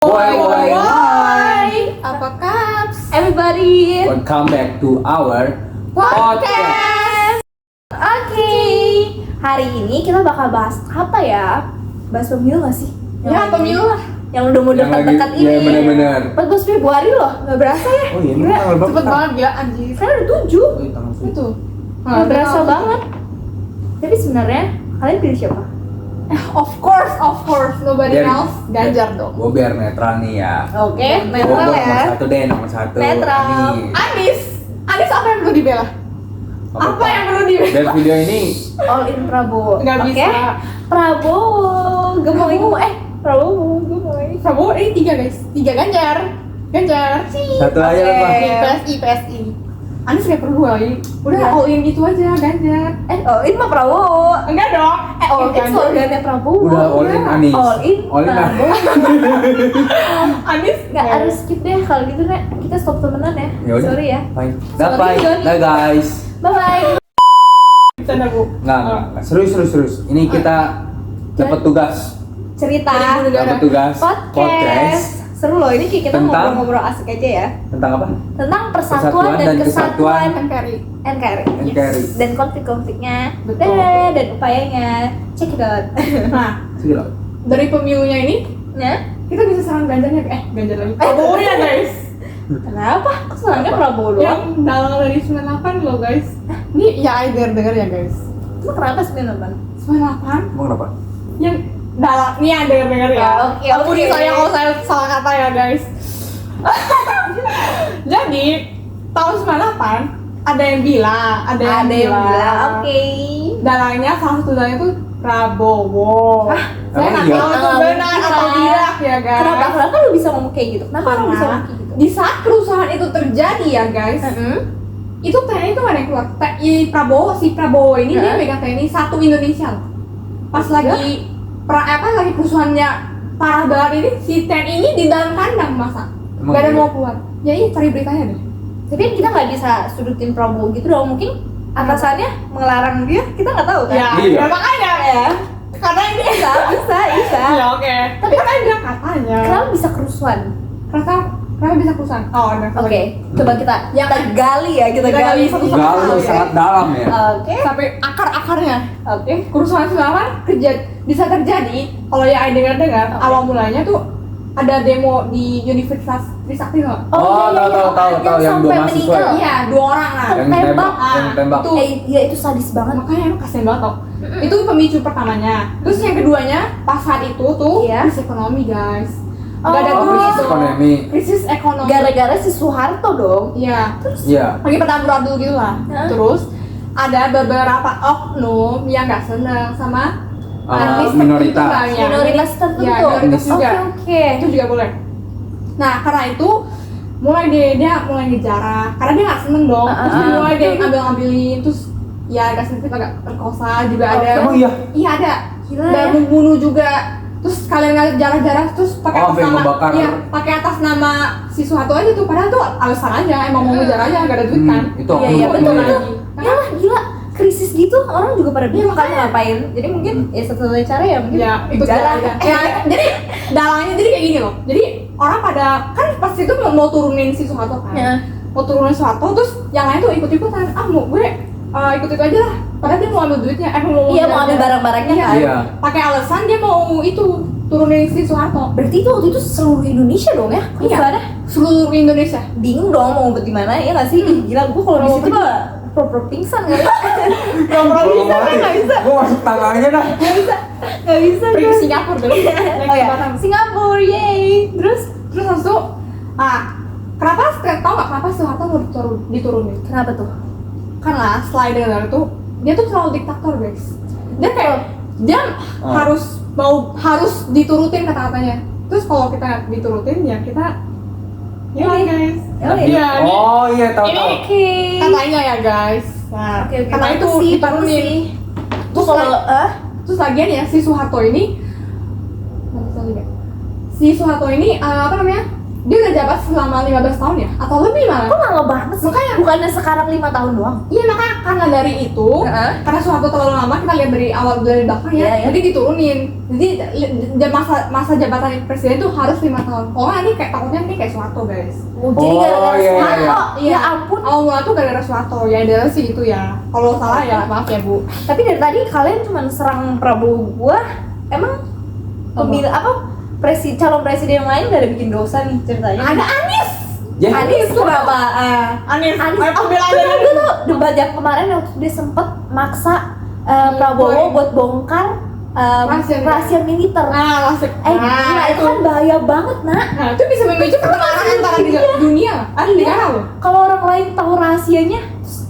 Why? Apa kaps? Everybody, Welcome back to our Podcast. Oke. Hari ini kita bakal bahas apa ya? Bahas pemilu gak sih? Ya, pemilu lah. Yang udah mau Yang lagi- dekat-dekat ini. ya, bener-bener. 14 Februari loh, gak berasa ya? Oh iya, ini Gila, tanggal berapa? Cepet banget gila anjir. sekarang udah 7. Oh, iya, tanggal Itu. Gak berasa banget. Tapi sebenarnya kalian pilih siapa? Of course, nobody Biar- else. Ganjar dong. Gue biar netral nih ya. Oke, Gua netral nomor ya. satu deh, nomor satu. Netral. Anies. Anies apa yang perlu dibela? Apa yang perlu dibela? Dan video ini All in Prabowo. Nggak Oke? bisa. Prabowo, gemoy. Prabowo, gemoy. Prabowo ini 3 guys. 3 Ganjar. satu aja lah, Pak. Di PSI. Anies nggak perlu lagi. Udah Iya. all in gitu aja Ganjar. All in mah Prabowo. Enggak dong. All in slogannya Prabowo. Udah all in Anies. All in Prabowo. Anies Nggak harus skip deh kalau gitu nek kita stop temenan ya. Ya udah. Sorry ya. Bye. Sorry, Bye. Johnny. Dah guys. Bye bye. Bercanda bu. Nggak. Serius. Ini kita dapat tugas. Cerita Dapat tugas podcast. Seru loh ini kayak kita Tentang- ngobrol-ngobrol asik aja ya. Tentang apa? Tentang persatuan Persatuan dan dan kesatuan NKRI. NKRI. NKRI. Dan konflik-konfliknya. Betul. Dan upayanya. Check it out. Nah, Sini loh. dari pemilunya ini Nah, kita bisa serang Ganjarnya Ganjar lagi. Prabowo ya guys. kenapa? Kok soalnya Prabowo Yang doang? dalam dari 98 loh guys. Ini ya dengar ya guys. Itu kenapa 98? 98 Mau kenapa? yang dalam nih ya dengar ya. Oke. Ampuni saya kalau saya salah kata ya guys. Jadi tahun 98 ada yang bilang, Ada yang bilang, oke. dalangnya salah satu dalangnya itu Prabowo. Saya Emang nggak iya? tahu itu benar atau tidak ya guys. Kenapa lu bisa ngomong kayak gitu? Kenapa lu bisa ngomong kayak gitu? Di saat kerusuhan itu terjadi ya guys, itu TNI itu nggak ada yang keluar. Si Prabowo ini dia pegang TNI satu Indonesia loh. Pas lagi lagi kerusuhannya parah banget ini, si TNI ini di dalam kandang masa Emang nggak ada iya? mau keluar. Ya iya cari beritanya deh. Tapi kita nggak bisa sudutin Prabowo gitu dong. Mungkin atasannya melarang dia, kita nggak tahu kan? Ya, Iya. ya makanya Ya. karena ini Bisa. ya oke. Tapi kan bilang katanya. Kenapa bisa kerusuhan? Kenapa bisa kerusuhan? Oh, ada. Oke, coba kita gali ya, kita Kita gali gali satu-satu. Galau ya. sangat dalam ya. Oke. Sampai akar-akarnya. Oke. Kerusuhan selama bisa terjadi kalau yang saya dengar Oke. awal mulanya tuh ada demo di Universitas Trisakti nggak? Oh, tahu yang dua sampai mahasiswa meninggal. ya? Iya, 2 orang lah. Yang Tembak. tembak, yang tembak. Tuh. Iya itu sadis banget. Makanya emang kasian banget tau. Itu pemicu pertamanya. Terus yang keduanya pas saat itu tuh Iya. krisis ekonomi guys. Oh. Gak ada Oh, duit krisis tuh. ekonomi. Krisis ekonomi. Gara-gara si Soeharto dong. Iya. Iya. Lagi pertabur gitu lah. Hah? Terus ada beberapa oknum yang nggak seneng sama artis Minoritas. tertentu lah, ya. Minoritas tertentu. Ya, minoritas juga. Oke. Itu juga boleh. Nah karena itu dia mulai ngejarah karena dia nggak seneng dong. Terus dia mulai dia ngambilin terus ya agak sensitif agak perkosa juga ada. Emang iya? Iya ada. Gila Dan ya. membunuh juga. Terus kalian ngeliat jarah-jarah terus pakai Oh, atas sampai nama ngebakar. iya, pakai atas nama si Soeharto aja tuh padahal tuh alasan aja emang mau ngejar aja nggak ada duit kan. Itu Iya, iya, oknum betul. ya. Ya lah, gila. Krisis gitu orang juga pada bingung kan makanya. ngapain. Jadi mungkin ya satu-satunya cara ya mungkin Ya, itu jalan. ya, jadi dalangnya jadi kayak gini loh. Jadi orang pada kan pas itu mau turunin si Soeharto kan. Ya. Mau turunin Soeharto terus yang lain tuh ikut-ikutan. Mau gue ikut-ikut aja lah. Padahal dia mau ambil duitnya, mau Iya, mau ambil barang-barangnya Iya. kan. Iya. Pakai alasan dia mau itu turunin si Soeharto. Berarti itu waktu itu seluruh Indonesia dong ya? Iya. Gimana? Seluruh Indonesia. Bingung dong mau ngumpet di mana ya nggak sih? Ih, gila gue kalau di Mau situ ngumpet mah pro pingsan kali. Gak pernah Belum bisa, mati. nggak bisa. Gua masuk tangannya dah. Nggak bisa. Pergi ke gue. Singapura dulu. Oh ya, Singapura, yay. Terus Terus langsung, kenapa tau nggak kenapa Soeharto mau diturunin? kenapa tuh? Karena setelah dengar tuh dia tuh selalu diktator guys. Dia kayak dia harus diturutin kata-katanya. Terus kalau kita nggak diturutin ya kita ya Ini. guys. Oh, iya. Iya, ini Oh iya, tahu. Oke. katanya ya guys. Nah, Oke, karena itu bagus sih, bagus diturunin. sih. Terus kalau terus lagian ya si Soeharto ini si Soeharto ini apa namanya dia udah jabat selama 15 tahun ya atau lebih malah. Kok lama banget sih? Makanya. Bukannya sekarang 5 tahun doang? Iya makanya karena dari itu, karena suatu terlalu lama kita lihat dari awal dari belakang ya, jadi diturunin. Jadi masa jabatan presiden itu harus 5 tahun. Kalau nggak ini kayak takutnya ini kayak Soeharto guys. Jadi gara-gara iya, Soeharto. Iya. Ya ampun. Awal mula tuh gara-gara Soeharto ya ideal sih itu ya. Kalau salah ya maaf ya Bu. Tapi dari tadi kalian cuma serang Prabowo gua. Emang pemilih apa? Calon presiden yang lain gak ada bikin dosa nih ceritanya. Ada Anies. Ya. Anies kenapa? Anies. Anies Ayo, aku ambil aja tuh dulu. dulu debat yang kemarin waktu dia sempet maksa Prabowo buat bongkar rahasia militer. Nah, masuk. Gila, itu kan bahaya banget, Nak. Nah, itu bisa memicu pertempuran antara dunia. Negara loh. Kalau orang lain tahu rahasianya,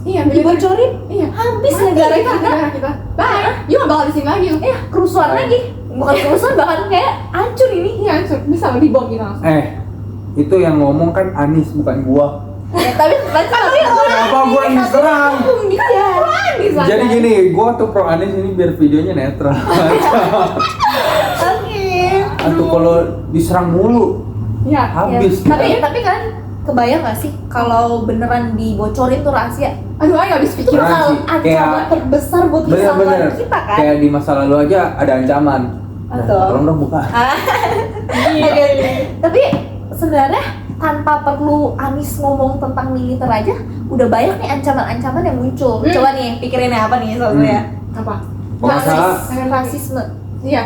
Iya, dibocorin, Iya. habis Mati negara kita. negara kita. Bye. Yuk bakal di sini lagi. Kerusuhan lagi. Bukan kerusuhan, bahkan kayak hancur ini. Iya, bisa loh dibom kita langsung. Itu yang ngomong kan Anies bukan gua. Ya, tapi Kenapa gua yang diserang? Iya. Jadi gini, gua tuh pro Anies ini biar videonya netral. Oke. Atau kalau diserang mulu Iya. habis. Tapi kan kebayang gak sih kalau beneran dibocorin tuh rahasia? Aduh, ayo habis pikir. Beneran Bakal sih, ancaman kayak- terbesar buat Bener-bener wisatawan kita kan? kayak di masa lalu aja ada ancaman. Nah, Betul. tolong dong buka. Oke. Tapi sebenarnya tanpa perlu Anies ngomong tentang militer aja udah banyak nih ancaman-ancaman yang muncul. Coba nih pikirin apa nih soalnya. Apa? Rasisme. Iya.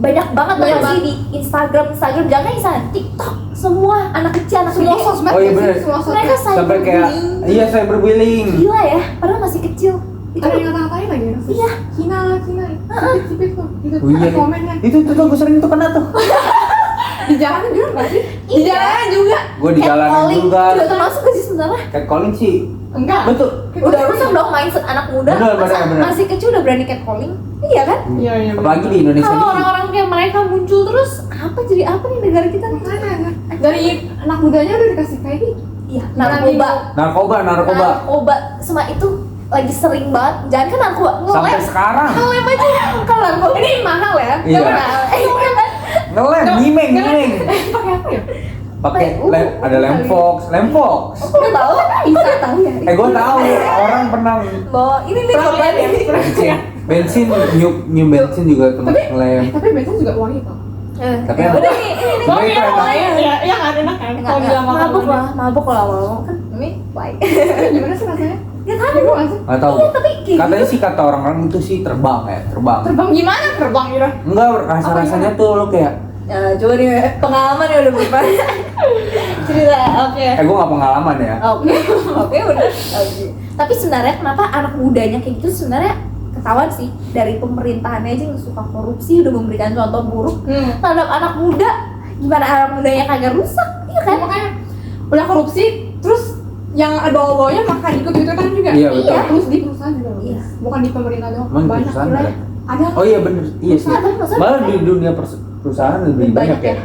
Banyak banget Banyak sih di Instagram, jangan Instagram, TikTok, semua anak kecil, anak Semua gede. sosmed. Oh iya nggak sih? bener. Semua sosmed. Mereka Sampai kayak cyberbullying. saya berbilling. Gila ya, padahal masih kecil. Itu Ada yang ngata-ngatain lagi ya? Iya. Cina. Cipit tuh. Gitu. Oh iya. Ada komennya. Itu tuh gue sering tuh kena tuh. Di jalanan juga nggak sih? Di Iya. jalanan juga. Gue di jalanan catcalling juga. juga termasuk gak sih sebenarnya? Catcalling sih. Enggak. Betul. Udah rusak dong mindset anak muda. Bener, Masa bener. masih kecil udah berani catcalling? Iya kan? Iya. Apalagi di Indonesia Kalau ini. orang-orang kayak mereka muncul terus, jadi apa nih negara kita nih? Makanya. Dari anak mudanya udah dikasih kayak gitu. Iya, narkoba. Narkoba. Sama itu lagi sering banget. Jangan kan narkoba, Sampai ngelem. sekarang. Ngelem aja. Kalau narkoba ini mahal ya. Iya. Iya kan? Ngelem, nyimeng. Pakai apa ya? Pakai ada lemfox. Kok lu tahu? Bisa tahu ya? Gue tahu orang pernah Bahwa ini nih korban ya. bensin bensin juga termasuk ngelem. Tapi bensin juga wangi tau. Tapi ya yang- udah nih, ini Tapi itu enak. Iya kan enak kan? Kalau bilang makan mabuk kalau mau kan ini baik. gimana sih rasanya? Ya kan? Ibu nggak sih? Nggak tahu. Iya, tapi kayak Katanya gitu. sih kata orang-orang itu sih terbang. Terbang gimana? Terbang gitu. Enggak, rasa-rasanya tuh lo kayak Ya, coba nih pengalaman ya udah berapa cerita, oke. gue gak pengalaman ya. Oke, udah. Oke. Tapi sebenarnya kenapa anak mudanya kayak gitu sebenarnya ketahuan sih dari pemerintahannya aja yang suka korupsi udah memberikan contoh buruk terhadap anak muda. Gimana anak mudanya kagak rusak, iya kan? Makanya udah korupsi, terus yang ada bawah-bawahnya makan ikut-ikutan juga. Iya, betul. Terus di perusahaan juga. Iya. Bukan di pemerintah doang. Emang di Banyak perusahaan gila ada? ya. Ada. Oh iya bener, iya sih. Tapi maksudnya Malah di dunia perusahaan lebih banyak ya.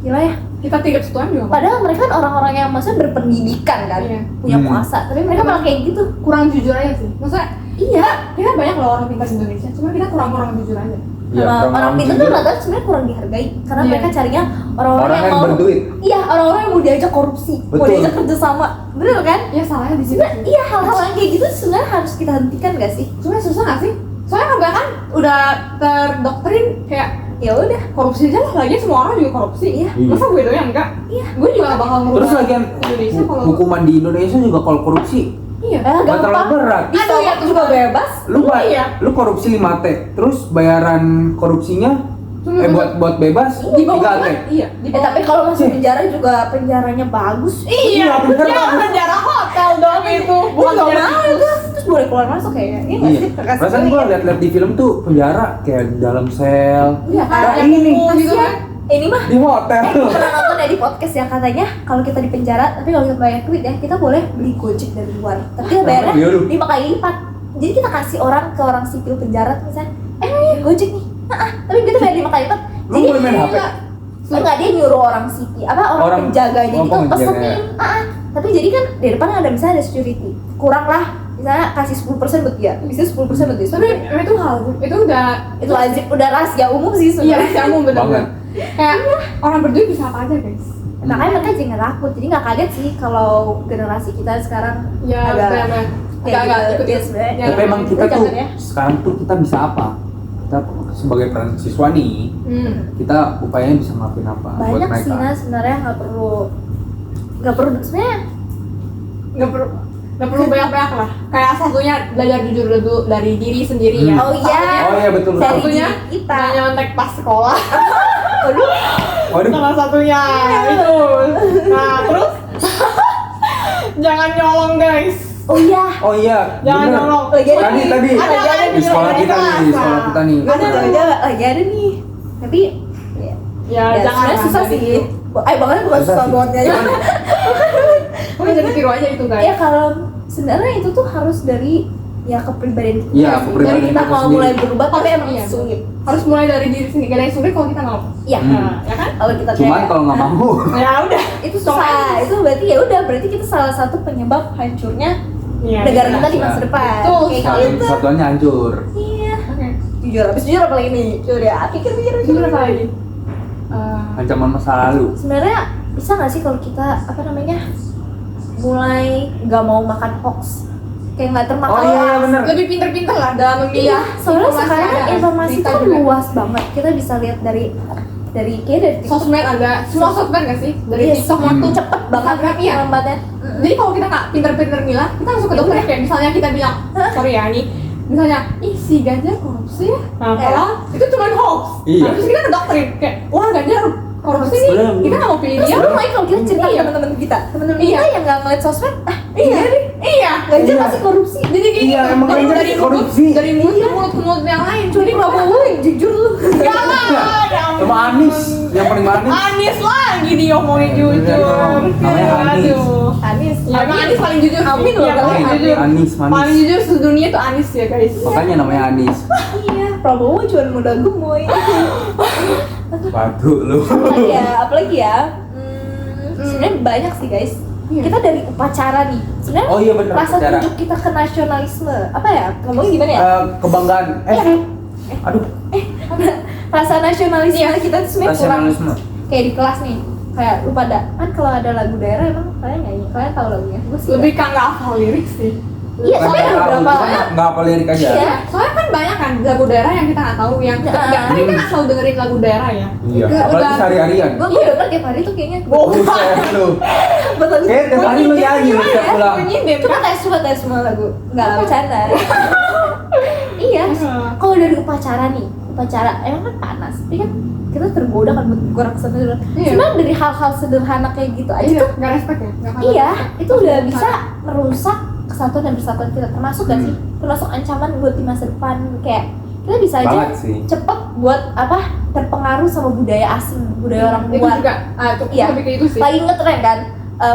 Gila ya. Kita 3 setuan juga. Padahal mereka kan orang-orang yang maksudnya berpendidikan kan, Iya. punya kuasa. Tapi mereka malah kayak gitu. Kurang jujur aja sih. Maksudnya Iya. kita banyak loh orang pintar di Indonesia, cuma kita kurang jujur aja. Iya, Orang pintar tuh rata sebenarnya kurang dihargai karena Iya. mereka carinya orang-orang Orang yang mau berduit. Iya, orang-orang yang mau diajak korupsi, mau Betul. diajak kerjasama, bener kan? Ya salahnya di situ. Sebenarnya iya hal-hal yang kayak gitu sebenarnya harus kita hentikan gak sih? Cuma susah gak sih? Soalnya kebanyakan udah terdoktrin kayak Ya udah. korupsi aja lah, lagi semua orang juga korupsi. Iya. Masa gue doang enggak? Iya. Gue juga gak bakal Terus ngerubah lagian Indonesia kalau hukuman di Indonesia juga kalau korupsi iya. nggak terlalu berat. Bisa Aduh, ya, juga bebas. Iya. Lu korupsi 5T, terus bayaran korupsinya Cuma buat bebas di bawah 3T. Iya, di bawah. Tapi kalau masuk penjara juga penjaranya bagus. Iya, bener ya, banget. penjara hotel dong itu, bukan Bukan penjara tikus. terus boleh keluar masuk kayaknya. Iya nggak Iya. sih? Kasih Perasaan tahu gue ya. liat-liat di film tuh penjara kayak di dalam sel. Iya kan? Nah, Yang ini umum gitu kan. Ini mah di hotel. pernah nonton ya di podcast ya katanya kalau kita di penjara tapi kalau kita bayar duit ya kita boleh beli gojek dari luar tapi kita bayarnya Iya, lu. 5 kali lipat. Jadi kita kasih orang ke orang sipil penjara misalnya gojek nih tapi kita bayar 5 kali lipat. Lu boleh main HP? Enggak, dia nyuruh orang sipil orang penjaganya gitu penjaga. pesenin. Tapi jadi kan di depan ada misalnya ada security kurang lah misalnya kasih 10% buat dia bisa 10% buat dia Tapi itu hal itu udah itu lazim udah rahasia umum sih iya sebenarnya. kamu Banget. benar-benar. Kayak orang berduit bisa apa aja guys. Makanya mereka jangan takut, jadi nggak kaget sih kalau generasi kita sekarang Ya, agak kayak agak gitu. ikut Ya, sebenarnya. Ya, Tapi emang kita Jangan tuh ya. sekarang tuh kita bisa apa? Kita sebagai peran siswa nih, kita upayanya bisa ngelakuin apa buat Banyak mereka? sih Nas, sebenarnya nggak perlu sebenarnya nggak perlu banyak-banyak lah. Kayak satunya belajar jujur dulu dari diri sendiri ya. Oh iya. Oh iya betul betul. Dari Satunya diri kita. nggak nyontek pas sekolah. Waduh. Salah satunya itu. Nah terus jangan nyolong guys. Oh iya. Oh iya. Jangan bener. nyolong. Tadi Ada kan di sekolah kita nih, di sekolah kita nih. Ada lagi ada nih. Tapi Ya, ya, jangan sebenarnya susah dari sih. itu. Bahkan bukan Susah susah sih. banget ya. Udah jadi tiru aja itu guys. Ya kalau sebenarnya itu tuh harus dari ya kepribadian kita. Iya, sih. kepribadian Dari kita kita mau sendiri. mulai berubah tapi emang Iya. sulit. Harus mulai dari diri sendiri. Gak ada yang sulit kalau kita mau. Iya. Nah, ya kan? Kalau kita Cuman kayak kalau nggak mampu. Ya udah. itu susah. Itu berarti ya udah berarti kita salah satu penyebab hancurnya Iya, negara iya. kita di masa depan. Betul Kayak sekali. gitu. Kesatuannya hancur. Iya. Oke. Jujur, habis jujur apa lagi nih? Jujur ya, pikir-pikir. Jujur apa lagi? Ancaman masa lalu. Sebenarnya bisa nggak sih kalau kita apa namanya mulai nggak mau makan hoax, kayak nggak termakan Oh iya benar. Lebih pinter-pinter lah dalam memilih. Iya, soalnya informasi sekarang ada. informasi itu Berita kan juga. luas banget. Kita bisa lihat dari kayak dari TikTok. Sosmed ada, semua sosmed nggak sih? Dari Iya, TikTok Hmm. tuh cepet banget Instagram, iya. lambatnya. Jadi kalau kita nggak pinter-pinter milah, kita langsung ke dokter ya. Kayak misalnya kita bilang, sorry ya nih, misalnya, ih si Ganjar korupsi ya, nah, padahal itu cuma hoax. Iya. Nah, terus kita ke dokter kayak, wah Ganjar korupsi nih, Bener, kita nggak mau pilih Terus dia. belum lagi kalau kita cerita ke Iya. teman-teman kita Iya. yang nggak ngeliat sosmed, Iya, iya. Ganjar Iya. masih korupsi. Jadi gini, Iya, emang dari Ganjar dari mulut, korupsi. dari mulut ke mulut ke mulut yang lain. Jadi Prabowo yang jujur lu. Ya lah, ya ampun. Sama Anies, yang paling manis. Anies lagi diomongin jujur. Namanya Anies. Aduh. Anies. Ya, emang Anies paling jujur. Amin loh, Iya, kalau paling Amin. jujur. Anies manis. Paling jujur sedunia tuh Anies ya guys. Makanya namanya Anies. Iya, Prabowo cuma modal gemoy. Batu lu. Apalagi ya. Sebenarnya banyak sih guys. Iya. Kita dari upacara nih. Sebenarnya Oh iya benar. rasa Upacara. tunjuk kita ke nasionalisme. Apa ya? Ngomongnya gimana ya? Kebanggaan. Aduh. Rasa nasionalisme kita tuh sebenarnya kurang. Nasionalisme. Kayak di kelas nih. Kayak lu pada kan kalau ada lagu daerah emang kalian nyanyi, kalian tahu lagunya? Gue sih Lebih kan nggak hafal lirik sih. Iya, soalnya ada beberapa. Nggak apa lirik aja. Iya. Soalnya kan banyak kan lagu daerah yang kita nggak tahu yang Ya. kan kita nggak selalu dengerin lagu daerah ya. Iya. Udah- Apalagi udah- sehari-harian. Gue denger tiap hari tuh kayaknya. Buset lu. Betul. Kayak tiap hari lu nyanyi Gimana setiap ya? pulang. Menyindir Coba kan? tes semua lagu. Enggak bercanda. Iya. Kalau dari upacara nih, upacara emang kan panas, tapi kan kita tergoda kan buat gerak sana dulu. Iya. Sebenarnya dari hal-hal sederhana kayak gitu aja Iya, tuh, nggak respect ya? Nggak hafal. iya, itu udah bisa merusak kesatuan dan persatuan kita. Termasuk kan sih, termasuk ancaman buat di masa depan. Kayak kita bisa aja Banget sih. cepet buat apa terpengaruh sama budaya asing, budaya orang Itu luar. juga, itu Iya. lebih ke itu sih. Lagi ngetren kan,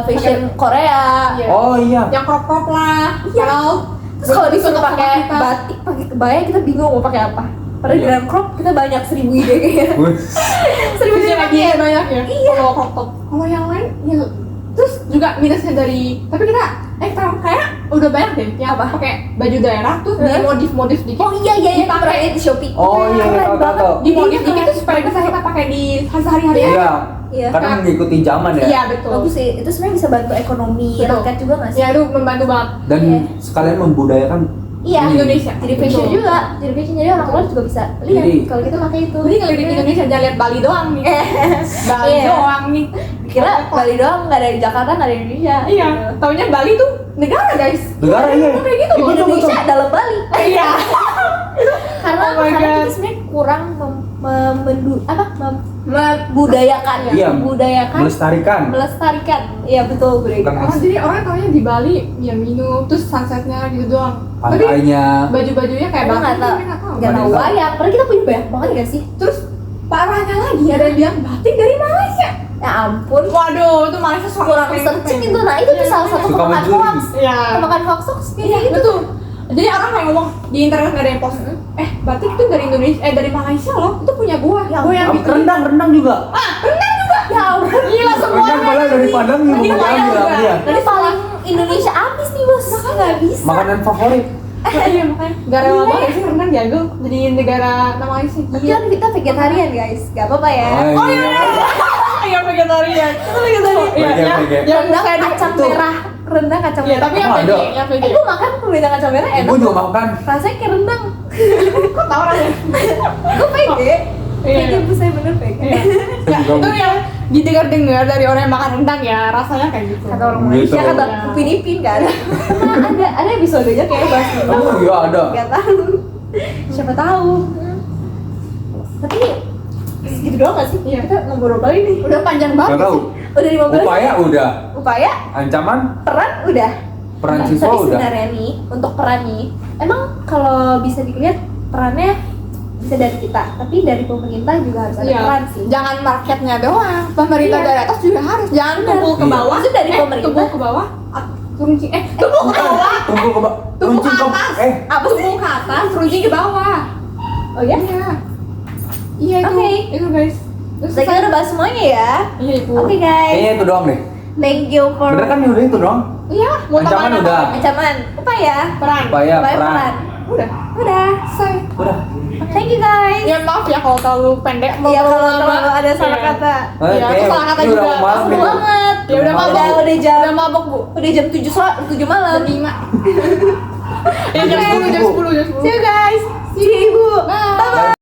fashion Korea. Iya. Oh iya. Yang crop lah. Iya. Kalau Terus kalau disuruh sama pakai kita. batik, pakai kebaya, kita bingung mau pakai apa. Padahal di Iya. dalam crop kita banyak 1000 ide kayaknya. Wih. 1000 ide Terus pakai. yang banyak ya. Iya. Kalau crop top. Kalau yang lain ya terus juga minusnya dari tapi kita kayak udah banyak deh yang pakai baju daerah tuh Hah? dimodif dikit. Oh iya iya yang pakai di Shopee. Oh iya, Keren tahu, banget. tahu. Dimodif Iya, dikit tuh supaya bisa kita pakai di sehari-hari aja. Iya. Iya. Karena mengikuti zaman ya. Iya betul. Bagus sih, itu sebenarnya bisa bantu ekonomi Betul. rakyat juga nggak sih? Ya itu membantu banget. Dan Iya. sekalian membudayakan. Iya. Indonesia. Jadi fashion Betul. juga, jadi fashion jadi orang luar juga bisa lihat Jadi- kalau kita pakai itu. Jadi ngelirik Indonesia jangan lihat Bali doang nih. Bali Iya. doang nih. Kira Bali doang nggak dari Jakarta nggak dari Indonesia. Iya. Taunya Bali tuh negara guys. Negara iya. Kayak gitu loh. Indonesia dalam Bali. Iya. Karena Oh my karena God. kita sebenarnya kurang membudayakan ya, Iya. membudayakan, melestarikan. Iya betul Bukan Bre. Jadi orang taunya di Bali ya minum terus sunsetnya gitu doang. Tapi Pantainya. baju-bajunya kayak Kita nggak tahu, nggak tahu. nggak tahu Nggak tahu. wayang. Padahal kita punya banyak banget gak sih? Terus parahnya lagi ada yang bilang batik dari Malaysia. Ya ampun, Waduh, itu Malaysia suka kurang searching itu. Nah itu tuh salah satu Suka kemakan mencuri. hoax. Iya. Kemakan hoax tuh Iya, kayak gitu. betul. Jadi orang kayak ngomong di internet nggak ada yang post. Batik itu dari Indonesia, dari Malaysia loh. Itu punya gua. Ya Gua yang bikin. Rendang juga. Ya ampun, Gila semua. Rendang padahal dari Padang juga Ini mau Padang diambil juga. sama dia. Ini paling Indonesia abis nih bos, nggak bisa. Makanan favorit. Iya makanya gak rela banget sih renang jago jadi negara namanya sih. Tapi kan kita vegetarian guys, gak apa-apa ya. Oh iya. Iya vegetarian. Kita vegetarian. Iya, Vege. yang Rendang kayak kacang itu. merah, rendang kacang Iya, merah. tapi yang Oh, vege, ada. yang vege. Gue makan rendang kacang merah enak. Gue juga makan. Rasanya kayak rendang. Kok tau rasanya? Gue pede. Iya. Pede bu saya bener pede. Iya. Ya, itu yang didengar-dengar dari orang yang makan rendang ya, rasanya kayak gitu. Kata orang Gitu. Malaysia, kata Iya. Upin Ipin kan. Nah, ada episodenya kayak bahas rendang. Oh iya ada. Gak tahu. Siapa tahu. Tapi segitu doang gak sih? Iya. Kita ngobrol kali nih. Udah panjang Gak banget. tahu. Udah 15. Upaya udah. Upaya, Ancaman peran udah. peran Nah, siswa tapi udah. sebenarnya nih, untuk peran nih, emang kalau bisa dilihat perannya bisa dari kita, tapi dari pemerintah juga harus ada Iya. peran sih. Jangan marketnya doang, pemerintah Iya. dari atas juga harus. Jangan tumpul ke Iya. bawah. Itu dari pemerintah. Tumpul ke bawah. Runcing. Tumpul ke bawah. Tunggu ke bawah. Tumpul ke Runcing atas. Apa sih? Tumpul ke atas, runcing ke bawah. Oh ya? Iya. Iya itu. Oke. Itu guys. Terus Kita udah bahas semuanya ya. Iya ibu. Oke guys, Kayaknya itu doang deh. thank you for Bener kan udah itu doang. Iya. Mau Ancaman tambahan udah. apa? ancaman. Upaya. Peran. Upaya Upaya peran. Udah. Udah. Say. Udah. Thank you guys. Ya maaf ya kalau terlalu pendek. Iya kalau terlalu ada salah Iya. kata. Iya, itu salah kata ini udah juga. mau malam Maaf nih. banget. Ya udah Udah mabok. Udah jam. Udah mabok bu. Udah jam 7 malam. Jam 5. Ya jam Oke. 10 jam 10 jam